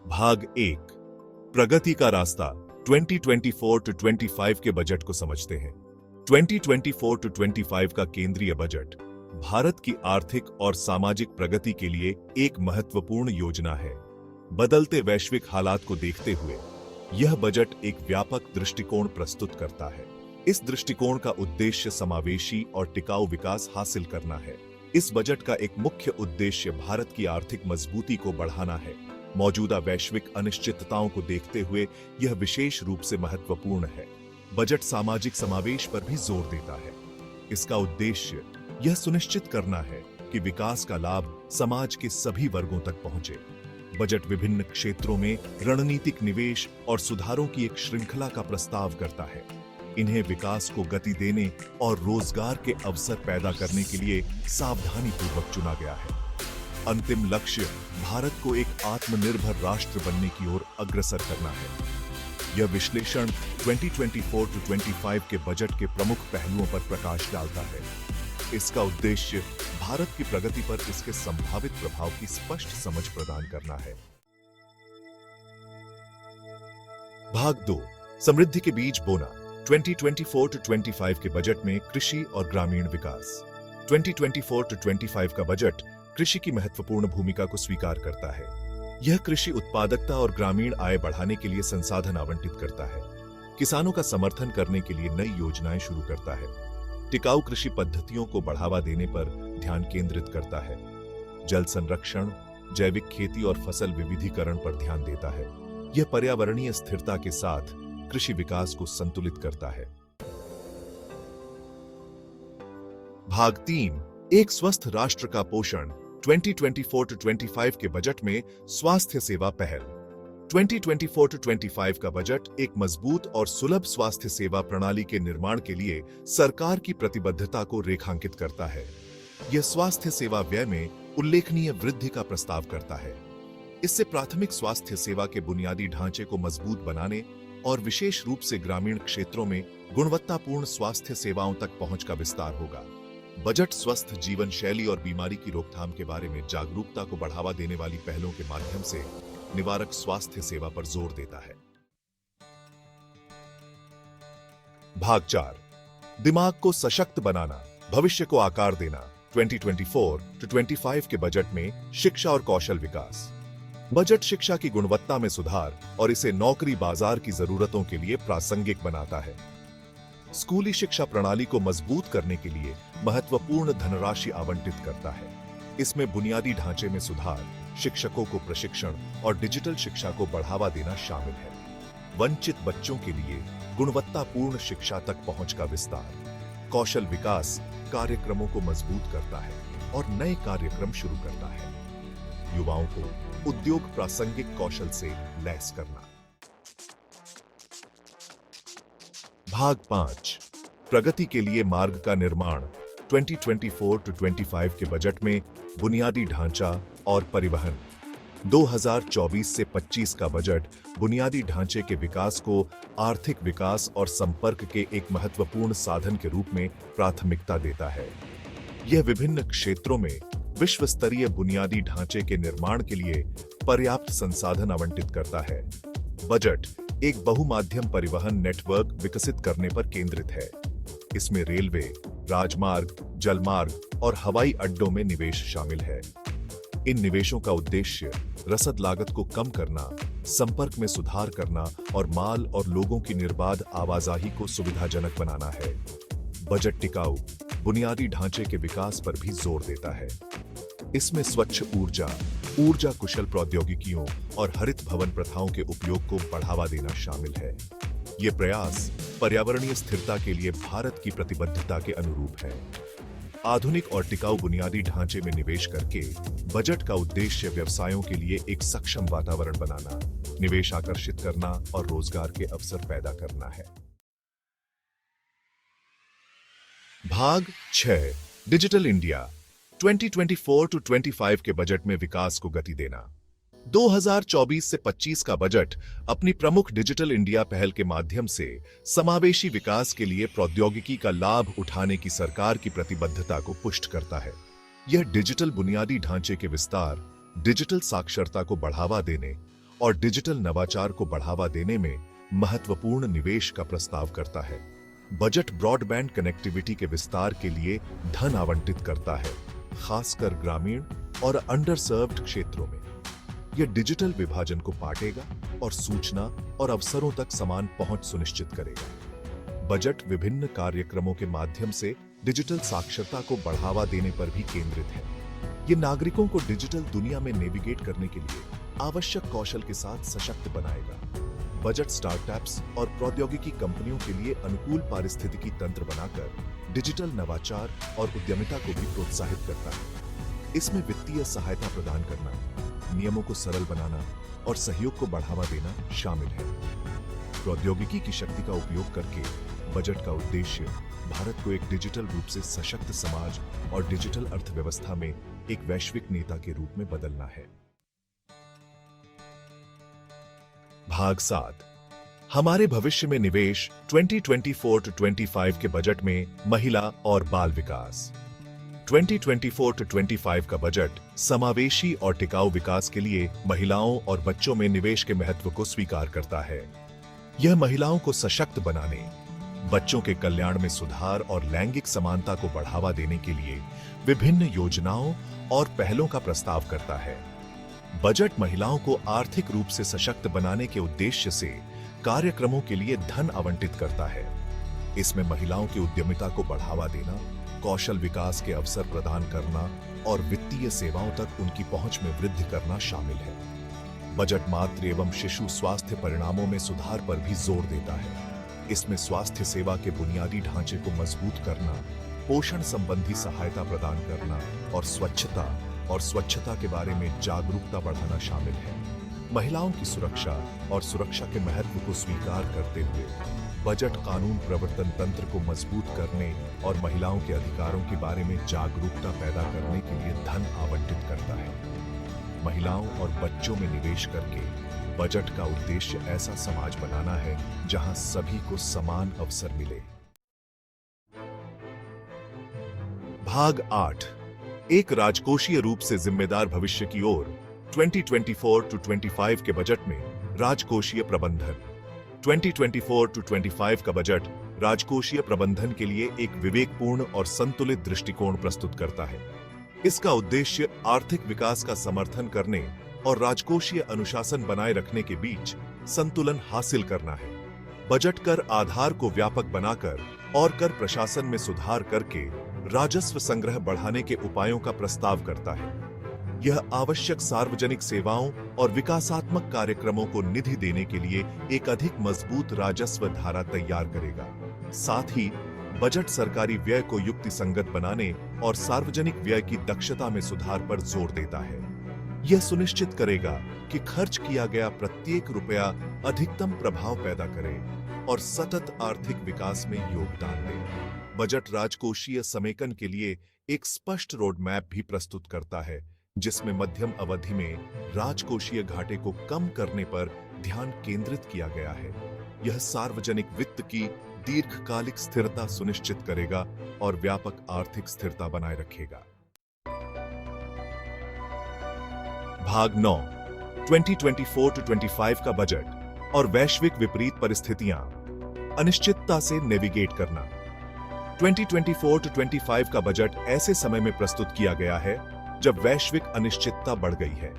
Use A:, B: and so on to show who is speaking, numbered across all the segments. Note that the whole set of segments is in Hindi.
A: भाग 1 प्रगति का रास्ता 2024 टू 25 के बजट को समझते हैं। 2024 टू 25 का केंद्रीय बजट भारत की आर्थिक और सामाजिक प्रगति के लिए एक महत्वपूर्ण योजना है। बदलते वैश्विक हालात को देखते हुए यह बजट एक व्यापक दृष्टिकोण प्रस्तुत करता है। इस दृष्टिकोण का उद्देश्य समावेशी और टिकाऊ विकास हासिल करना है। इस बजट का एक मुख्य उद्देश्य भारत की आर्थिक मजबूती को बढ़ाना है। मौजूदा वैश्विक अनिश्चितताओं को देखते हुए यह विशेष रूप से महत्वपूर्ण है। बजट सामाजिक समावेश पर भी जोर देता है। इसका उद्देश्य यह सुनिश्चित करना है कि विकास का लाभ समाज के सभी वर्गों तक पहुंचे। बजट विभिन्न क्षेत्रों में रणनीतिक निवेश और सुधारों की एक श्रृंखला का प्रस्ताव करता है। इन्हें विकास को गति देने और रोजगार के अवसर पैदा करने के लिए सावधानीपूर्वक चुना गया है। अंतिम लक्ष्य भारत को एक आत्मनिर्भर राष्ट्र बनने की ओर अग्रसर करना है। यह विश्लेषण 2024 टू 25 के बजट के प्रमुख पहलुओं पर प्रकाश डालता है। इसका उद्देश्य भारत की प्रगति पर इसके संभावित प्रभाव की स्पष्ट समझ प्रदान करना है। भाग 2 समृद्धि के बीज बोना 2024 टू 25 के बजट में कृषि और ग्रामीण विकास। 2024 टू 25 का बजट कृषि की महत्वपूर्ण भूमिका को स्वीकार करता है। यह कृषि उत्पादकता और ग्रामीण आय बढ़ाने के लिए संसाधन आवंटित करता है। किसानों का समर्थन करने के लिए नई योजनाएं शुरू करता है। टिकाऊ कृषि पद्धतियों को बढ़ावा देने पर ध्यान केंद्रित करता है। जल संरक्षण, जैविक खेती और फसल विविधीकरण पर ध्यान देता है। यह पर्यावरणीय स्थिरता के साथ कृषि विकास को संतुलित करता है। भाग 3 एक स्वस्थ राष्ट्र का पोषण 2024 टू 25 के बजट में स्वास्थ्य सेवा पहल। 2024 टू 25 का बजट एक मजबूत और सुलभ स्वास्थ्य सेवा प्रणाली के निर्माण के लिए सरकार की प्रतिबद्धता को रेखांकित करता है। यह स्वास्थ्य सेवा व्यय में उल्लेखनीय वृद्धि का प्रस्ताव करता है। इससे प्राथमिक स्वास्थ्य सेवा के बुनियादी ढांचे को मजबूत बनाने और विशेष रूप से ग्रामीण क्षेत्रों में गुणवत्तापूर्ण स्वास्थ्य सेवाओं तक पहुंच का विस्तार होगा। बजट स्वस्थ जीवन शैली और बीमारी की रोकथाम के बारे में जागरूकता को बढ़ावा देने वाली पहलों के माध्यम से निवारक स्वास्थ्य सेवा पर जोर देता है। भाग 4 दिमाग को सशक्त बनाना, भविष्य को आकार देना 2024 टू 25 के बजट में शिक्षा और कौशल विकास। बजट शिक्षा की गुणवत्ता में सुधार और इसे नौकरी बाजार की जरूरतों के लिए प्रासंगिक बनाता है। स्कूली शिक्षा प्रणाली को मजबूत करने के लिए महत्वपूर्ण धनराशि आवंटित करता है। इसमें बुनियादी ढांचे में सुधार, शिक्षकों को प्रशिक्षण और डिजिटल शिक्षा को बढ़ावा देना शामिल है। वंचित बच्चों के लिए गुणवत्तापूर्ण शिक्षा तक पहुंच का विस्तार, कौशल विकास कार्यक्रमों को मजबूत करता है और नए कार्यक्रम शुरू करता है। युवाओं को उद्योग प्रासंगिक कौशल से लैस करना। भाग 5 प्रगति के लिए मार्ग का निर्माण 2024 टू 25 के बजट में बुनियादी ढांचा और परिवहन। 2024 से 25 का बजट बुनियादी ढांचे के विकास को आर्थिक विकास और संपर्क के एक महत्वपूर्ण साधन के रूप में प्राथमिकता देता है। यह विभिन्न क्षेत्रों में विश्व स्तरीय बुनियादी ढांचे के निर्माण के लिए पर्याप्त संसाधन आवंटित करता है। बजट एक बहुमाध्यम परिवहन नेटवर्क विकसित करने पर केंद्रित है। इसमें रेलवे, राजमार्ग, जलमार्ग और हवाई अड्डों में निवेश शामिल है। इन निवेशों का उद्देश्य रसद लागत को कम करना, संपर्क में सुधार करना और माल और लोगों की निर्बाध आवाजाही को सुविधाजनक बनाना है। बजट टिकाऊ बुनियादी ढांचे के विकास पर भी जोर देता है। इसमें स्वच्छ ऊर्जा, ऊर्जा कुशल प्रौद्योगिकियों और हरित भवन प्रथाओं के उपयोग को बढ़ावा देना शामिल है। ये प्रयास पर्यावरणीय स्थिरता के लिए भारत की प्रतिबद्धता के अनुरूप है। आधुनिक और टिकाऊ बुनियादी ढांचे में निवेश करके बजट का उद्देश्य व्यवसायों के लिए एक सक्षम वातावरण बनाना, निवेश आकर्षित करना और रोजगार के अवसर पैदा करना है। भाग 6 डिजिटल इंडिया 2024 टू 25 के बजट में विकास को गति देना। 2024 से 25 का बजट अपनी प्रमुख डिजिटल इंडिया पहल के माध्यम से समावेशी विकास के लिए प्रौद्योगिकी का लाभ उठाने की सरकार की प्रतिबद्धता को पुष्ट करता है। यह डिजिटल बुनियादी ढांचे के विस्तार, डिजिटल साक्षरता को बढ़ावा देने और डिजिटल नवाचार को बढ़ावा देने में महत्वपूर्ण निवेश का प्रस्ताव करता है। बजट ब्रॉडबैंड कनेक्टिविटी के विस्तार के लिए धन आवंटित करता है, खासकर ग्रामीण और अंडर सर्व्ड क्षेत्रों में। यह डिजिटल विभाजन को पाटेगा और सूचना और अवसरों तक समान पहुंच सुनिश्चित करेगा। बजट विभिन्न कार्यक्रमों के माध्यम से डिजिटल साक्षरता को बढ़ावा देने पर भी केंद्रित है। ये नागरिकों को डिजिटल दुनिया में नेविगेट करने के लिए आवश्यक कौशल के साथ सशक्त बनाएगा। बजट स्टार्टअप्स और प्रौद्योगिकी कंपनियों के लिए अनुकूल पारिस्थितिकी तंत्र बनाकर डिजिटल नवाचार और उद्यमिता को भी प्रोत्साहित करता है। इसमें वित्तीय सहायता प्रदान करना, नियमों को सरल बनाना और सहयोग को बढ़ावा देना शामिल है। प्रौद्योगिकी की शक्ति का उपयोग करके बजट का उद्देश्य भारत को एक डिजिटल रूप से सशक्त समाज और डिजिटल अर्थव्यवस्था में एक वैश्विक नेता के रूप में बदलना है। भाग 7, हमारे भविष्य में निवेश 2024-25 के बजट में महिला और बाल विकास। 2024-25 का बजट समावेशी और टिकाऊ विकास के लिए महिलाओं और बच्चों में निवेश के महत्व को स्वीकार करता है। यह महिलाओं को सशक्त बनाने, बच्चों के कल्याण में सुधार और लैंगिक समानता को बढ़ावा देने के लिए विभिन्न योजनाओं और पहलों का प्रस्ताव करता है। बजट महिलाओं को आर्थिक रूप से सशक्त बनाने के उद्देश्य से कार्यक्रमों के लिए धन आवंटित करता है। इसमें महिलाओं की उद्यमिता को बढ़ावा देना, कौशल विकास के अवसर प्रदान करना और वित्तीय सेवाओं तक उनकी पहुंच में वृद्धि करना शामिल है। बजट मातृ एवं शिशु स्वास्थ्य परिणामों में सुधार पर भी जोर देता है। इसमें स्वास्थ्य सेवा के बुनियादी ढांचे को मजबूत करना, पोषण संबंधी सहायता प्रदान करना और स्वच्छता के बारे में जागरूकता बढ़ाना शामिल है। महिलाओं की सुरक्षा और सुरक्षा के महत्व को स्वीकार करते हुए बजट कानून प्रवर्तन तंत्र को मजबूत करने और महिलाओं के अधिकारों के बारे में जागरूकता पैदा करने के लिए धन आवंटित करता है। महिलाओं और बच्चों में निवेश करके बजट का उद्देश्य ऐसा समाज बनाना है जहां सभी को समान अवसर मिले। भाग 8, एक राजकोषीय रूप से जिम्मेदार भविष्य की ओर। 2024-25 के बजट में राजकोषीय प्रबंधन। 2024-25 का बजट राजकोषीय प्रबंधन के लिए एक विवेकपूर्ण और संतुलित दृष्टिकोण प्रस्तुत करता है। इसका उद्देश्य आर्थिक विकास का समर्थन करने और राजकोषीय अनुशासन बनाए रखने के बीच संतुलन हासिल करना है। बजट कर आधार को व्यापक बनाकर और कर प्रशासन में सुधार करके राजस्व संग्रह बढ़ाने के उपायों का प्रस्ताव करता है। यह आवश्यक सार्वजनिक सेवाओं और विकासात्मक कार्यक्रमों को निधि देने के लिए एक अधिक मजबूत राजस्व धारा तैयार करेगा। साथ ही बजट सरकारी व्यय को युक्तिसंगत बनाने और सार्वजनिक व्यय की दक्षता में सुधार पर जोर देता है। यह सुनिश्चित करेगा कि खर्च किया गया प्रत्येक रुपया अधिकतम प्रभाव पैदा करे और सतत आर्थिक विकास में योगदान दे। बजट राजकोषीय समेकन के लिए एक स्पष्ट रोड मैप भी प्रस्तुत करता है, जिसमें मध्यम अवधि में राजकोषीय घाटे को कम करने पर ध्यान केंद्रित किया गया है। यह सार्वजनिक वित्त की दीर्घकालिक स्थिरता सुनिश्चित करेगा और व्यापक आर्थिक स्थिरता बनाए रखेगा। भाग 9, 2024-25 का बजट और वैश्विक विपरीत परिस्थितियां, अनिश्चितता से नेविगेट करना। 2024-25 का बजट ऐसे समय में प्रस्तुत किया गया है जब वैश्विक अनिश्चितता बढ़ गई है।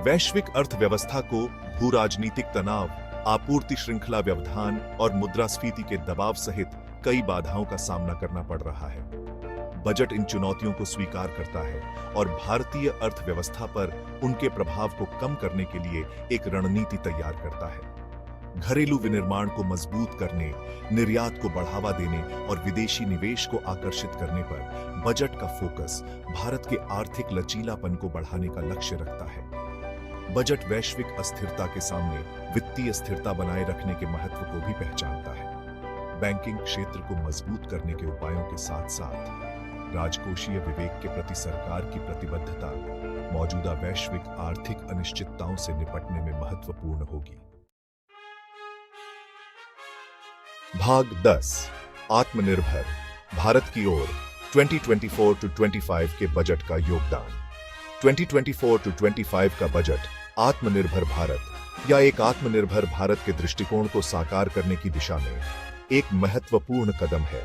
A: वैश्विक अर्थव्यवस्था को भू-राजनीतिक तनाव, आपूर्ति श्रृंखला व्यवधान और मुद्रास्फीति के दबाव सहित कई बाधाओं का सामना करना पड़ रहा है। बजट इन चुनौतियों को स्वीकार करता है और भारतीय अर्थव्यवस्था पर उनके प्रभाव को कम करने के लिए एक रणनीति तैयार करता है। घरेलू विनिर्माण को मजबूत करने, निर्यात को बढ़ावा देने और विदेशी निवेश को आकर्षित करने पर बजट का फोकस भारत के आर्थिक लचीलापन को बढ़ाने का लक्ष्य रखता है। बजट वैश्विक अस्थिरता के सामने वित्तीय स्थिरता बनाए रखने के महत्व को भी पहचानता है। बैंकिंग क्षेत्र को मजबूत करने के उपायों के साथ साथ राजकोषीय विवेक के प्रति सरकार की प्रतिबद्धता मौजूदा वैश्विक आर्थिक अनिश्चितताओं से निपटने में महत्वपूर्ण होगी। भाग 10, आत्मनिर्भर भारत की ओर। 2024-25 के बजट का योगदान। 2024-25 का बजट आत्मनिर्भर भारत या एक आत्मनिर्भर भारत के दृष्टिकोण को साकार करने की दिशा में एक महत्वपूर्ण कदम है।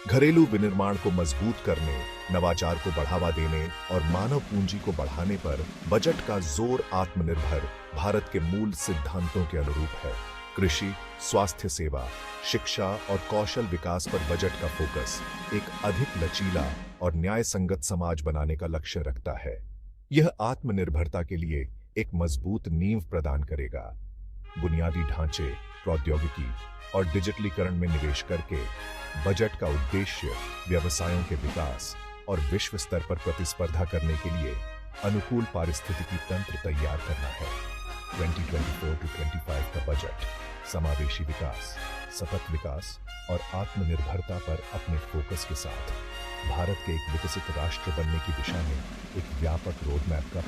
A: घरेलू विनिर्माण को मजबूत करने, नवाचार को बढ़ावा देने और मानव पूंजी को बढ़ाने पर बजट का जोर आत्मनिर्भर भारत के मूल सिद्धांतों के अनुरूप है। कृषि, स्वास्थ्य सेवा, शिक्षा और कौशल विकास पर बजट का फोकस एक अधिक लचीला और न्याय संगत समाज बनाने का लक्ष्य रखता है। यह आत्मनिर्भरता के लिए एक मजबूत नींव प्रदान करेगा। बुनियादी ढांचे, प्रौद्योगिकी और डिजिटलीकरण में निवेश करके बजट का उद्देश्य व्यवसायों के विकास और विश्व स्तर पर प्रतिस्पर्धा करने के लिए अनुकूल पारिस्थितिकी तंत्र तैयार करना है। 2024-25 का बजट समावेशी विकास, सतत विकास और आत्मनिर्भरता पर अपने फोकस के साथ भारत के एक विकसित राष्ट्र बनने की दिशा में एक व्यापक रोड मैप का